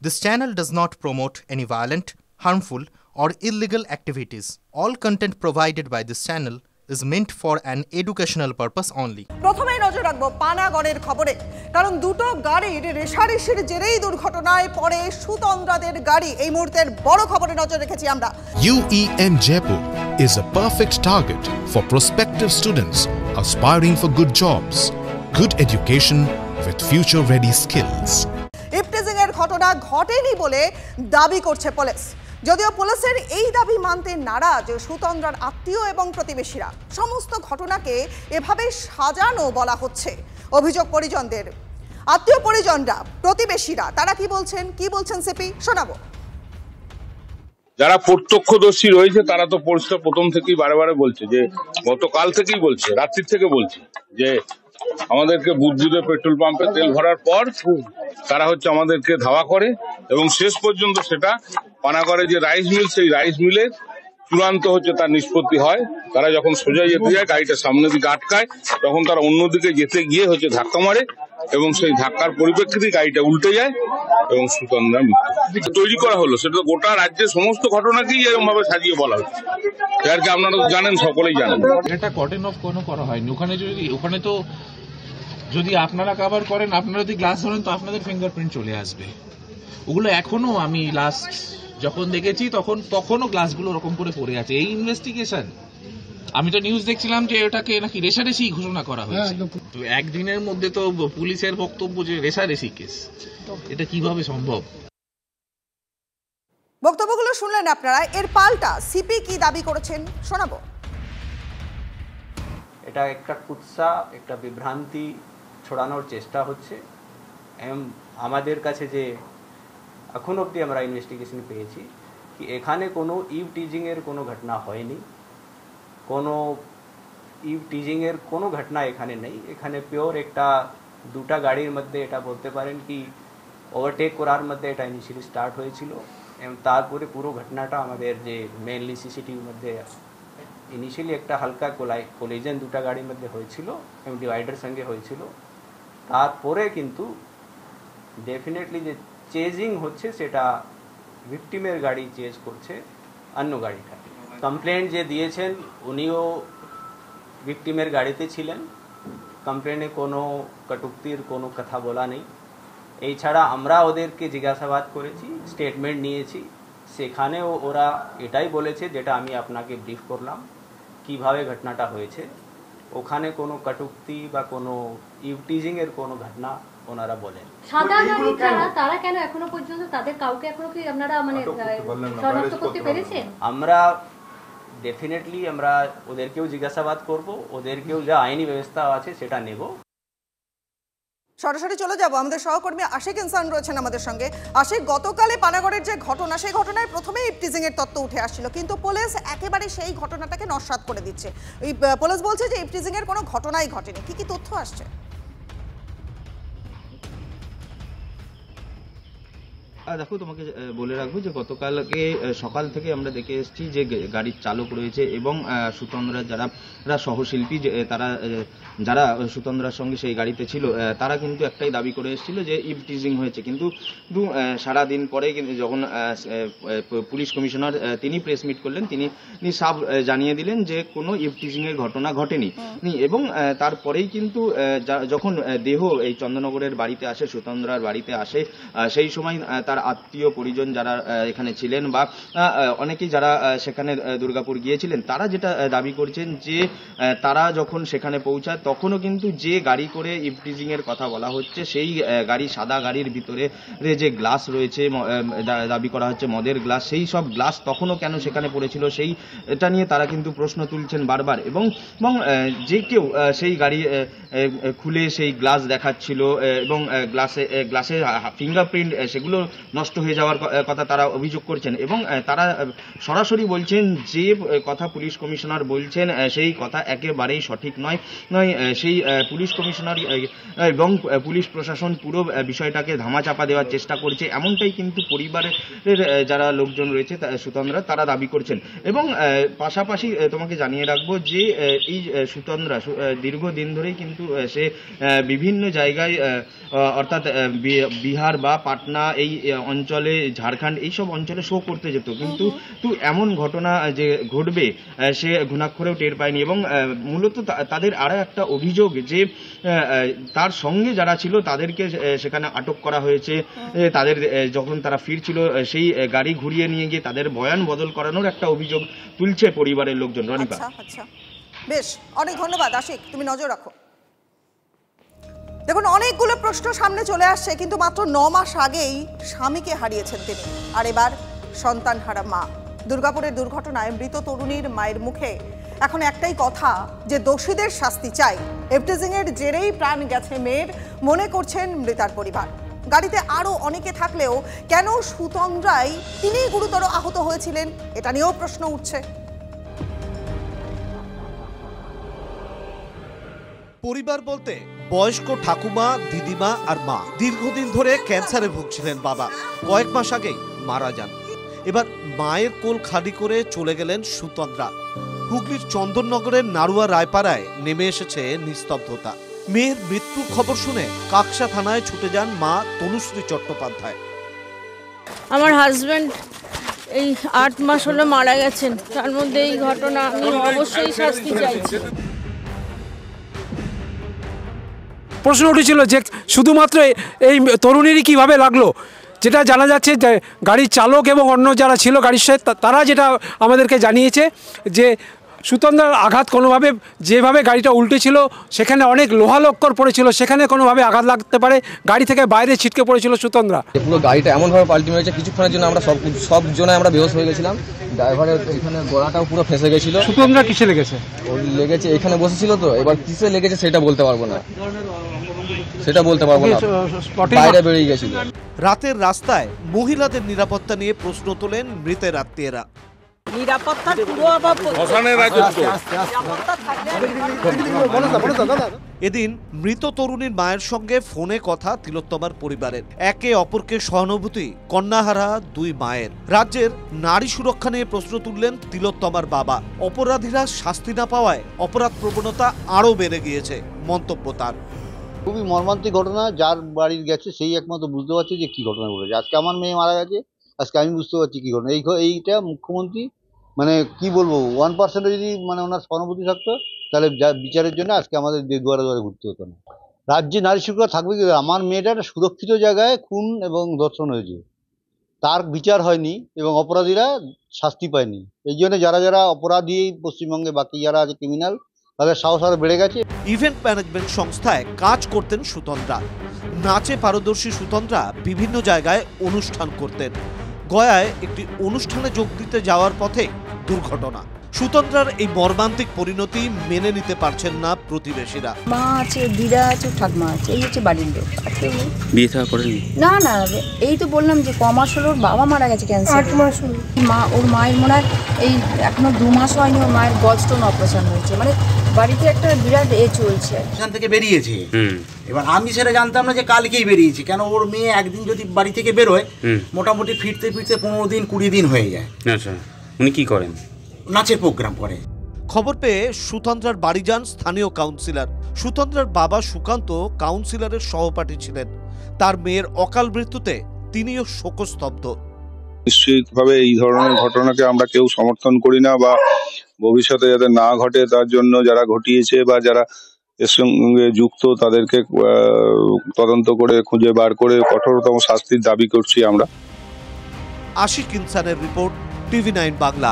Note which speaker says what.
Speaker 1: This channel does not promote any violent, harmful, or illegal activities. All content provided by this channel is meant for an educational purpose only.
Speaker 2: প্রথমে নজর রাখবো পানাগড়ের খবরে, কারণ দুটো গাড়ির রেশারেশির জেরেই দুর্ঘটনায় পড়ে সুতন্দ্রাদের গাড়ি। এই মুহূর্তের বড় খবরে নজর রেখেছি আমরা।
Speaker 3: UEM Jaipur is a perfect target for prospective students aspiring for good jobs, good education with future-ready skills.
Speaker 2: Eve teasing এর ঘটনা ঘটেনি বলে দাবি করছে পুলিশ। যদিও পুলিশের এই দাবি মানতে নারাজ সুতন্দ্রার আত্মীয় এবং প্রতিবেশীরা। সমস্ত ঘটনাকে এভাবে সাজানো বলা হচ্ছে অভিযোগ পরিজনদের। আত্মীয় পরিজনরা, প্রতিবেশীরা তারা কি বলছেন সিপি শোনাবো।
Speaker 4: যারা প্রত্যক্ষদর্শী রয়েছে তারা তো পরিষ্কার প্রথম থেকেই বারে বলছে, যে গতকাল থেকেই বলছে, রাত্রির থেকে বলছে যে আমাদেরকে বুদ্ধুদের পেট্রোল পাম্পে তেল ভরার পর তারা আমাদেরকে ধাওয়া করে এবং শেষ পর্যন্ত সেটা পানাগড়ে যে রাইস মিল, সেই রাইস মিলের চূড়ান্ত তার নিষ্পত্তি হয়। তারা যখন সোজা যেতে যায়, গাড়িটা সামনের দিকে আটকায়, তখন তারা অন্যদিকে যেতে গিয়ে ধাক্কা মারে এবং সেই ধাক্কার পরিপ্রেক্ষিতে গাড়িটা উল্টে যায় এবং সুতন্দ্রার মৃত্যু তৈরি করা হলো। সেটা গোটা রাজ্যের সমস্ত ঘটনাকেই এরকম ভাবে সাজিয়ে বলা হচ্ছে, যার কি আপনারা জানেন, সকলেই জানেন।
Speaker 5: এটা কটেন অফ কোনো করা হয়নি। ওখানে তো যদি আপনারা কভার করেন, আপনারা যদি গ্লাস ধরেন তো আপনাদের ফিঙ্গারপ্রিন্ট চলে আসবে। ওগুলো এখনো আমি লাস্ট যখন দেখেছি তখনও গ্লাসগুলো ওরকম করে পড়ে আছে। এই ইনভেস্টিগেশন আমি তো নিউজ দেখছিলাম যে এটাকে নাকি রেশারেশি ঘোষণা করা হয়েছে। তো একদিনের মধ্যে তো পুলিশের বক্তব্য যে রেশারেশি কেস, এটা কিভাবে সম্ভব?
Speaker 2: বক্তব্যগুলো শুনলেন আপনারা। এর পাল্টা সিপি কি দাবি করেছেন শোনাবো।
Speaker 6: এটা একটা কুৎসা, একটা বিভ্রান্তি ছড়ানোর চেষ্টা হচ্ছে। আমাদের কাছে যে এখন অবধি আমরা ইনভেস্টিগেশন পেয়েছি কি এখানে কোনো ইভটিজিংয়ের কোনো ঘটনা হয়নি, কোনো ইভটিজিংয়ের কোনো ঘটনা এখানে নেই। এখানে পিওর একটা দুটা গাড়ির মধ্যে এটা বলতে পারেন কি ওভারটেক করার মধ্যে এটা ইনিশিয়ালি স্টার্ট হয়েছিল এবং তারপরে পুরো ঘটনাটা আমাদের যে মেনলি সিসিটিভির মধ্যে ইনিশিয়ালি একটা হালকা কোলিজন দুটা গাড়ির মধ্যে হয়েছিল এবং ডিভাইডার সঙ্গে হয়েছিল। তারপরে কিন্তু ডেফিনেটলি যে চেজিং হচ্ছে সেটা ভিকটিমের গাড়ি চেজ করছে অন্য গাড়িটাকে। কমপ্লেন্ট যে দিয়েছেন উনিও ভিকটিমের গাড়িতে ছিলেন, কমপ্লেনে কোনো কটূক্তির কোনো কথা বলা নেই। এই ছাড়া আমরা ওদেরকে জিজ্ঞাসাবাদ করেছি, স্টেটমেন্ট নিয়েছি, সেখানেও ওরা এটাই বলেছে যেটা আমি আপনাকে ব্রিফ করলাম কিভাবে ঘটনাটা হয়েছে। ওখানে কোনো কটূক্তি বা কোনো ইভটিজিংয়ের কোনো ঘটনা ওনারা বলেন।
Speaker 7: সাদা গাড়ি ছাড়া তারা কেন এখনো পর্যন্ত তাদের কাউকে এখনো কি আপনারা শনাক্ত করতে পেরেছেন?
Speaker 6: আমরা ডেফিনেটলি আমরা ওদেরকেও জিজ্ঞাসাবাদ করব, ওদেরকেও যা আইনি ব্যবস্থা আছে সেটা নেব।
Speaker 2: সরাসরি চলে যাব, আমাদের সহকর্মী আশিক ইনসান রয়েছেন আমাদের সঙ্গে। আশিক, গতকালে পানাগড়ের যে ঘটনা, সেই ঘটনায় প্রথমে ইভটিজিং এর তত্ত্ব উঠে আসছিল, কিন্তু পুলিশ একেবারে সেই ঘটনাটাকে নস্যাৎ করে দিচ্ছে। পুলিশ বলছে যে ইভটিজিং এর কোনো ঘটনাই ঘটেনি। কি তথ্য আসছে?
Speaker 8: দেখো, তোমাকে বলে রাখবো যে গতকালকে সকাল থেকে আমরা দেখে এসেছি যে গাড়ির চালক রয়েছে এবং সুতন্দ্রা যারা সহশিল্পী, তারা যারা সুতন্দ্রার সঙ্গে সেই গাড়িতে ছিল, তারা কিন্তু একটাই দাবি করে এসেছিল যে ইভটিজিং হয়েছে। কিন্তু সারাদিন পরে যখন পুলিশ কমিশনার তিনি প্রেস মিট করলেন, তিনি সাফ জানিয়ে দিলেন যে কোনো ইভটিজিং এর ঘটনা ঘটেনি। এবং তারপরেই কিন্তু যখন দেহ এই চন্দননগরের বাড়িতে আসে, সুতন্দ্রার বাড়িতে আসে, সেই সময় তার আত্মীয় পরিজন যারা এখানে ছিলেন বা অনেকেই যারা সেখানে দুর্গাপুর গিয়েছিলেন, তারা যেটা দাবি করছেন যে তারা যখন সেখানে পৌঁছায় তখনও কিন্তু যে গাড়ি করে ইভটিজিং এর কথা বলা হচ্ছে, সেই গাড়ি, সাদা গাড়ির ভিতরে যে গ্লাস রয়েছে, দাবি করা হচ্ছে মদের গ্লাস, সেই সব গ্লাস তখনও কেন সেখানে পড়েছিল, সেই এটা নিয়ে তারা কিন্তু প্রশ্ন তুলছেন বারবার। এবং যে কেউ সেই গাড়ি খুলে সেই গ্লাস দেখাচ্ছিল এবং গ্লাসে ফিঙ্গারপ্রিন্ট সেগুলো নষ্ট হয়ে যাওয়ার কথা তারা অভিযোগ করছেন। এবং তারা সরাসরি বলছেন যে কথা পুলিশ কমিশনার বলছেন সেই কথা একেবারেই সঠিক নয়। সেই পুলিশ কমিশনার এবং পুলিশ প্রশাসন পুরো বিষয়টাকে ধামাচাপা দেওয়ার চেষ্টা করছে, এমনটাই কিন্তু পরিবারের যারা লোকজন রয়েছে সুতন্দ্রা তারা দাবি করছেন। এবং পাশাপাশি তোমাকে জানিয়ে রাখবো যে এই সুতন্দ্রা দীর্ঘদিন ধরেই কিন্তু সে বিভিন্ন জায়গায় অর্থাৎ বিহার বা পাটনা এই অঞ্চলে, ঝাড়খণ্ড এইসব অঞ্চলে শো করতে যেত, কিন্তু এমন ঘটনা যে ঘটবে সে ঘুণাক্ষরেও টের পায়নি। এবং মূলত তাদের আরও একটা অভিযোগ যে তার সঙ্গে যারা ছিল তাদেরকে সেখানে আটক করা হয়েছে, তাদের যখন তারা ফিরছিল সেই গাড়ি ঘুরিয়ে নিয়ে গিয়ে তাদের বয়ান বদল করানোর একটা অভিযোগ তুলছে পরিবারের লোকজন। রনিপা,
Speaker 2: আচ্ছা, বেশ, অনেক ধন্যবাদ আশিক, তুমি নজর রাখো। দেখুন, অনেকগুলো প্রশ্ন সামনে চলে আসছে, কিন্তু মাত্র 9 মাস আগেই স্বামীকে হারিয়েছেন তিনি, আর এবার সন্তানহারা মা। দুর্গাপুরের দুর্ঘটনায় মৃত তরুণীর মায়ের মুখে এখন একটাই কথা, যে দোষীদের শাস্তি চাই। এফটিজিং এর জেরেই প্রাণ গেছে মেয়ের, মনে করছেন মৃতার পরিবার। গাড়িতে আরো অনেকে থাকলেও কেন সুতন্দ্রাই তিনি গুরুতর আহত হয়েছিলেন, এটা নিয়েও প্রশ্ন উঠছে।
Speaker 9: পরিবার বলতে বয়স্ক ঠাকুমা, দিদিমা আর মা। দীর্ঘদিন ধরে ক্যান্সারে ভুগছিলেন বাবা, কয়েক মাস আগেই মারা যান। এবার মায়ের কোল খালি করে চলে গেলেন সুতন্দ্রা। হুগলির চন্দননগরের নাড়ুয়া রায়পাড়ায় নেমে এসেছে নিস্তব্ধতা। মেয়ের মৃত্যুর খবর শুনে কাকসা থানায় ছুটে যান মা তনুশ্রী চট্টোপাধ্যায়।
Speaker 10: আমার হাজবেন্ড এই 8 মাস হলো মারা গেছেন, তার মধ্যে এই ঘটনা, আমি অবশ্যই শাস্তি চাইছি।
Speaker 11: প্রশ্ন উঠেছিল যে শুধুমাত্র এই তরুণীরই কিভাবে লাগলো, যেটা জানা যাচ্ছে যে গাড়ির চালক এবং অন্য যারা ছিল গাড়ির সাথে তারা যেটা আমাদেরকে জানিয়েছে যে সুতন্দ্রার আঘাত কোনোভাবে, যেভাবে গাড়িটা উল্টে ছিল সেখানে অনেক লোহা লক্কর পড়েছিল, সেখানে কোনোভাবে আঘাত লাগতে পারে, গাড়ি থেকে বাইরে ছিটকে পড়েছিল সুতন্দ্রা।
Speaker 12: পুরো গাড়িটা এমনভাবে পাল্টি মেরেছে, কিছুক্ষণের জন্য আমরা সব জনে আমরা বেহোশ হয়ে গেছিলাম। ড্রাইভারের এখানে গলাটাও পুরো ফেসে গেছিল।
Speaker 11: সুতন্দ্রা কিসে লেগেছে?
Speaker 12: ওর লেগেছে, এখানে বসেছিল তো, এবার কিসে লেগেছে সেটা বলতে পারবো না, বাইরে বেরিয়ে গেছিল।
Speaker 9: রাতের রাস্তায় মহিলাদের নিরাপত্তা নিয়ে প্রশ্ন তোলেন মৃতের আত্মীয়রা। এদিন মৃত তরুণীর মায়ের সঙ্গে ফোনে কথা তিলোত্তমার পরিবারের। একে অপরকে সহানুভূতি কন্যাহারা দুই মায়ের। রাজ্যের নারী সুরক্ষা নিয়ে প্রশ্ন তুললেন তিলোত্তমার বাবা। অপরাধীরা শাস্তি না পাওয়ায় অপরাধ প্রবণতা আরও বেড়ে গিয়েছে, মন্তব্য তার।
Speaker 13: খুবই মর্মান্তিক ঘটনা, যার বাড়ির গেছে সেই একমাত্র বুঝতে পারছে যে কি ঘটনা ঘটেছে। আজকে আমার মেয়ে মারা গেছে, আজকে আমি বুঝতে পারছি কি ঘটনা। এইটা মুখ্যমন্ত্রী মানে কি বলবো, 1% যদি মানে ওনার সহানুভূতি থাকতো তাহলে বিচারের জন্য আজকে আমাদের দুয়ারে দুয়ারে ঘুরতে হতো না। রাজ্যে নারী সুরক্ষা থাকবে কি? আমার মেয়েটা একটা সুরক্ষিত জায়গায় খুন এবং ধর্ষণ হয়েছে, তার বিচার হয়নি এবং অপরাধীরা শাস্তি পায়নি। এই জন্য যারা যারা অপরাধী পশ্চিমবঙ্গে বাকি যারা আছে ক্রিমিনাল, তাদের সাহস আরো বেড়ে গেছে।
Speaker 9: ইভেন্ট ম্যানেজমেন্ট সংস্থায় কাজ করতেন সুতন্দ্রা। নাচে পারদর্শী সুতন্দ্রা বিভিন্ন জায়গায় অনুষ্ঠান করতেন। গয়ায় একটি অনুষ্ঠানে যোগ দিতে যাওয়ার পথে দুর্ঘটনা। সুতন্দ্রার এই মর্মান্তিক পরিণতি মেনে নিতে পারছেন না প্রতিবেশীরা।
Speaker 14: মা আছে, দিদা আছে, ঠাকুমা আছে, এই হচ্ছে বাড়ির লোক।
Speaker 12: বিয়ে থাকা করেনি?
Speaker 14: না না, এই তো বললাম যে কমাস হলো, ওর বাবা মারা গেছে ক্যান্সার। 8 মাস হলো। ওর মায়ের মনে হয় এই এখনো 2 মাস হয়নি, ওর মায়ের গলস্টোন অপারেশন হয়েছে। মানে বাড়িতে একটা বিরাট চলছে।
Speaker 15: এখান থেকে বেরিয়েছে, এবার আমি সেটা জানতাম না যে কালকেই বেরিয়েছে। কেন ওর মেয়ে একদিন যদি বাড়ি থেকে বেরোয় মোটামুটি ফিরতে ফিরতে 15 দিন 20 দিন হয়ে যায়।
Speaker 12: আচ্ছা, উনি কি করেন?
Speaker 15: নাচের প্রোগ্রাম করে।
Speaker 9: খবর পেয়ে সুতন্দ্রার বাড়ি যান স্থানীয় কাউন্সিলর। সুতন্দ্রার বাবা সুকান্ত কাউন্সিলরের সহপাঠী ছিলেন। তার মেয়ের অকাল মৃত্যুতে তিনিও শোকস্তব্ধ।
Speaker 4: নিশ্চিতভাবে এই ধরনের ঘটনাকে আমরা কেউ সমর্থন করি না, বা ভবিষ্যতে যাতে না ঘটে তার জন্য যারা ঘটিয়েছে বা যারা এর সঙ্গে যুক্ত তাদেরকে তদন্ত করে খুঁজে বার করে কঠোরতম শাস্তির দাবি করছি আমরা।
Speaker 9: আশিক ইনসানের রিপোর্ট, TV9 বাংলা।